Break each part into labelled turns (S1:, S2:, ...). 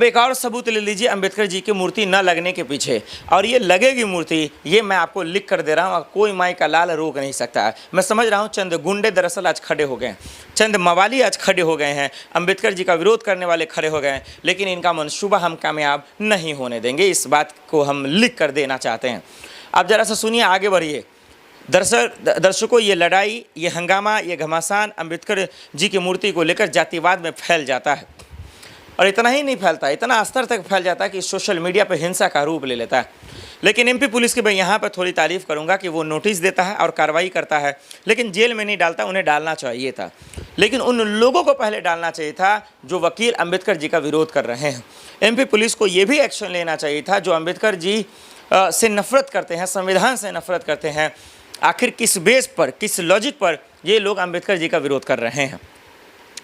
S1: अब एक और सबूत ले लीजिए अंबेडकर जी की मूर्ति न लगने के पीछे, और ये लगेगी मूर्ति, ये मैं आपको लिख कर दे रहा हूँ, कोई माई का लाल रोक नहीं सकता है। मैं समझ रहा हूँ चंद गुंडे दरअसल आज खड़े हो गए हैं, चंद मवाली आज खड़े हो गए हैं, अंबेडकर जी का विरोध करने वाले खड़े हो गए हैं, लेकिन इनका मंसूबा हम कामयाब नहीं होने देंगे, इस बात को हम लिख कर देना चाहते हैं। आप जरा सा सुनिए, आगे बढ़िए। दर्शकों, ये लड़ाई, ये हंगामा, ये घमासान अंबेडकर जी की मूर्ति को लेकर जातिवाद में फैल जाता है, और इतना ही नहीं फैलता, इतना स्तर तक फैल जाता है कि सोशल मीडिया पर हिंसा का रूप ले लेता है। लेकिन एमपी पुलिस की मैं यहाँ पर थोड़ी तारीफ़ करूँगा कि वो नोटिस देता है और कार्रवाई करता है, लेकिन जेल में नहीं डालता, उन्हें डालना चाहिए था। लेकिन उन लोगों को पहले डालना चाहिए था जो वकील अंबेडकर जी का विरोध कर रहे हैं। एमपी पुलिस को ये भी एक्शन लेना चाहिए था जो अंबेडकर जी से नफरत करते हैं, संविधान से नफरत करते हैं। आखिर किस बेस पर, किस लॉजिक पर ये लोग अंबेडकर जी का विरोध कर रहे हैं,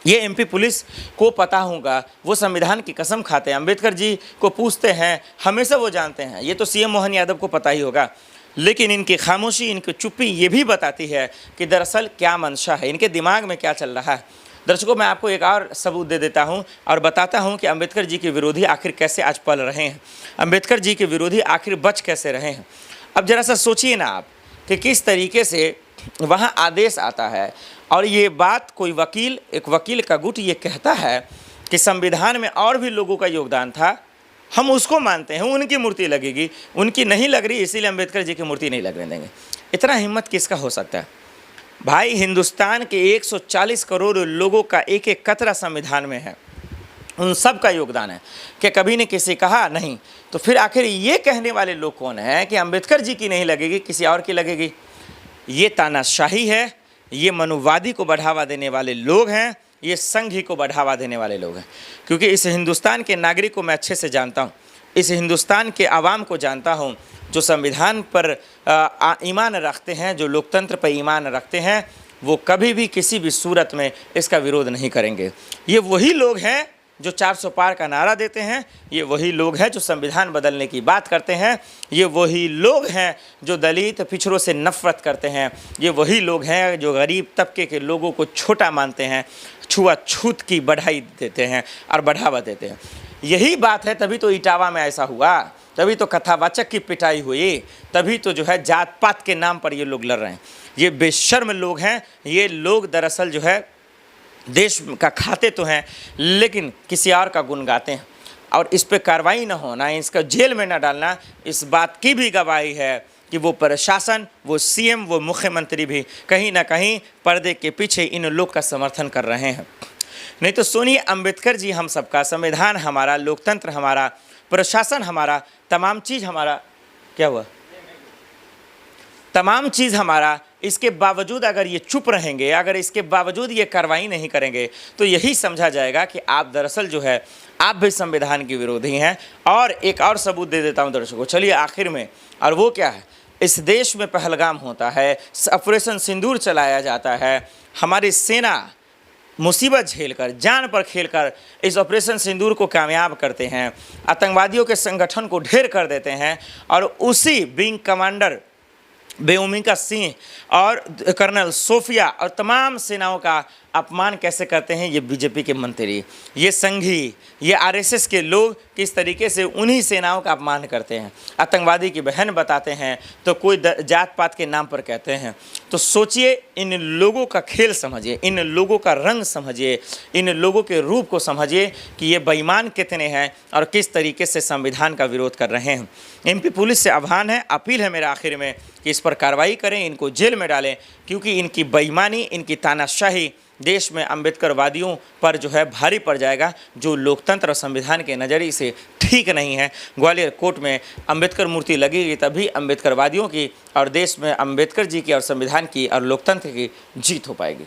S1: ये एमपी पुलिस को पता होगा। वो संविधान की कसम खाते हैं, अंबेडकर जी को पूछते हैं, हमेशा वो जानते हैं। ये तो सीएम मोहन यादव को पता ही होगा, लेकिन इनकी खामोशी, इनकी चुप्पी ये भी बताती है कि दरअसल क्या मंशा है, इनके दिमाग में क्या चल रहा है। दर्शकों, मैं आपको एक और सबूत दे देता हूं और बताता हूं कि अंबेडकर जी के विरोधी आखिर कैसे आज पल रहे हैं, अंबेडकर जी के विरोधी आखिर बच कैसे रहे हैं। अब जरा सा सोचिए ना आप कि किस तरीके से वहाँ आदेश आता है, और ये बात कोई वकील, एक वकील का गुट ये कहता है कि संविधान में और भी लोगों का योगदान था, हम उसको मानते हैं, उनकी मूर्ति लगेगी, उनकी नहीं लग रही इसीलिए अंबेडकर जी की मूर्ति नहीं लगने देंगे। इतना हिम्मत किसका हो सकता है भाई? हिंदुस्तान के 140 करोड़ लोगों का एक एक कतरा संविधान में है, उन सब का योगदान है। क्या कभी ने किसी कहा? नहीं। तो फिर आखिर ये कहने वाले लोग कौन हैं कि अंबेडकर जी की नहीं लगेगी, किसी और की लगेगी? ये तानाशाही है, ये मनुवादी को बढ़ावा देने वाले लोग हैं, ये संघी को बढ़ावा देने वाले लोग हैं। क्योंकि इस हिंदुस्तान के नागरिक को मैं अच्छे से जानता हूँ, इस हिंदुस्तान के आवाम को जानता हूँ, जो संविधान पर ईमान रखते हैं, जो लोकतंत्र पर ईमान रखते हैं, वो कभी भी किसी भी सूरत में इसका विरोध नहीं करेंगे। ये वही लोग हैं जो 400 पार का नारा देते हैं, ये वही लोग हैं जो संविधान बदलने की बात करते हैं, ये वही लोग हैं जो दलित पिछड़ों से नफरत करते हैं, ये वही लोग हैं जो गरीब तबके के लोगों को छोटा मानते हैं, छुआछूत की बढ़ाई देते हैं और बढ़ावा देते हैं। यही बात है, तभी तो इटावा में ऐसा हुआ, तभी तो कथावाचक की पिटाई हुई, तभी तो जो है जात पात के नाम पर ये लोग लड़ रहे हैं। ये बेशर्म लोग हैं, ये लोग दरअसल जो है देश का खाते तो हैं, लेकिन किसी और का गुण गाते हैं। और इस पे कार्रवाई न होना, इसका जेल में न डालना, इस बात की भी गवाही है कि वो प्रशासन, वो सीएम, वो मुख्यमंत्री भी कहीं ना कहीं पर्दे के पीछे इन लोग का समर्थन कर रहे हैं। नहीं तो सुनिए, अंबेडकर जी हम सबका, संविधान हमारा, लोकतंत्र हमारा, प्रशासन हमारा, तमाम चीज़ हमारा, क्या हुआ, तमाम चीज़ हमारा। इसके बावजूद अगर ये चुप रहेंगे, अगर इसके बावजूद ये कार्रवाई नहीं करेंगे, तो यही समझा जाएगा कि आप दरअसल जो है आप भी संविधान के विरोधी हैं। और एक और सबूत दे देता हूं दर्शकों, चलिए आखिर में, और वो क्या है? इस देश में पहलगाम होता है, ऑपरेशन सिंदूर चलाया जाता है, हमारी सेना मुसीबत झेलकर, जान पर खेलकर इस ऑपरेशन सिंदूर को कामयाब करते हैं, आतंकवादियों के संगठन को ढेर कर देते हैं, और उसी विंग कमांडर बेओमिका सिंह और कर्नल सोफिया और तमाम सेनाओं का अपमान कैसे करते हैं ये बीजेपी के मंत्री, ये संघी, ये आरएसएस के लोग किस तरीके से उन्हीं सेनाओं का अपमान करते हैं, आतंकवादी की बहन बताते हैं, तो कोई जात पात के नाम पर कहते हैं। तो सोचिए, इन लोगों का खेल समझिए, इन लोगों का रंग समझिए, इन लोगों के रूप को समझिए कि ये बेईमान कितने हैं और किस तरीके से संविधान का विरोध कर रहे हैं। एमपी पुलिस से आह्वान है, अपील है मेरा आखिर में कि इस पर कार्रवाई करें, इनको जेल में डालें, क्योंकि इनकी बेईमानी, इनकी तानाशाही देश में अंबेडकरवादियों पर जो है भारी पड़ जाएगा, जो लोकतंत्र और संविधान के नज़रिए से ठीक नहीं है। ग्वालियर कोर्ट में अंबेडकर मूर्ति लगेगी तभी अंबेडकरवादियों की और देश में अंबेडकर जी की और संविधान की और लोकतंत्र की जीत हो पाएगी।